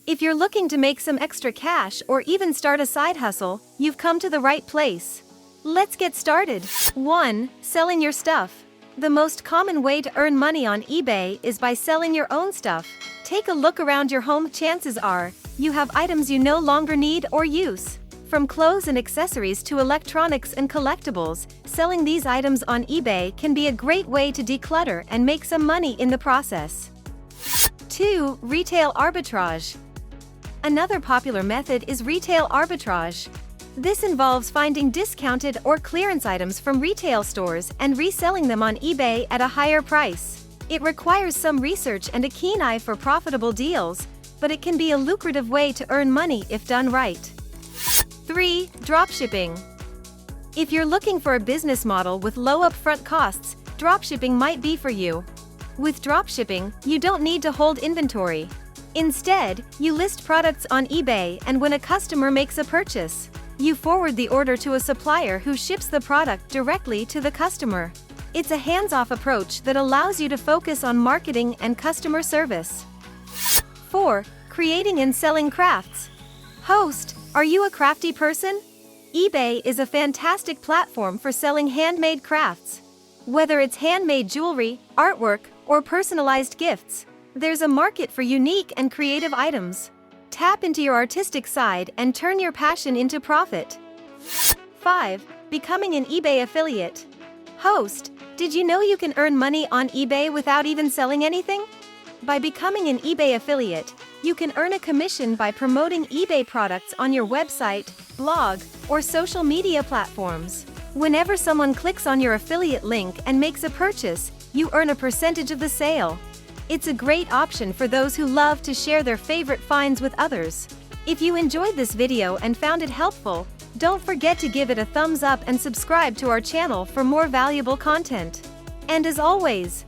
If you're looking to make some extra cash or even start a side hustle, you've come to the right place. Let's get started. 1. Selling your stuff. The most common way to earn money on eBay is by selling your own stuff. Take a look around your home. Chances are, you have items you no longer need or use. From clothes and accessories to electronics and collectibles, selling these items on eBay can be a great way to declutter and make some money in the process. 2. Retail arbitrage. Another popular method is retail arbitrage. This involves finding discounted or clearance items from retail stores and reselling them on eBay at a higher price. It requires some research and a keen eye for profitable deals, but it can be a lucrative way to earn money if done right. 3. Dropshipping. If you're looking for a business model with low upfront costs, dropshipping might be for you. With dropshipping, you don't need to hold inventory. Instead, you list products on eBay, and when a customer makes a purchase, you forward the order to a supplier who ships the product directly to the customer. It's a hands-off approach that allows you to focus on marketing and customer service. 4. Creating and selling crafts. Host, are you a crafty person? eBay is a fantastic platform for selling handmade crafts. Whether it's handmade jewelry, artwork, or personalized gifts, there's a market for unique and creative items. Tap into your artistic side and turn your passion into profit. 5. Becoming an eBay affiliate. Host, did you know you can earn money on eBay without even selling anything? By becoming an eBay affiliate, you can earn a commission by promoting eBay products on your website, blog, or social media platforms. Whenever someone clicks on your affiliate link and makes a purchase, you earn a percentage of the sale. It's a great option for those who love to share their favorite finds with others. If you enjoyed this video and found it helpful, don't forget to give it a thumbs up and subscribe to our channel for more valuable content. And as always,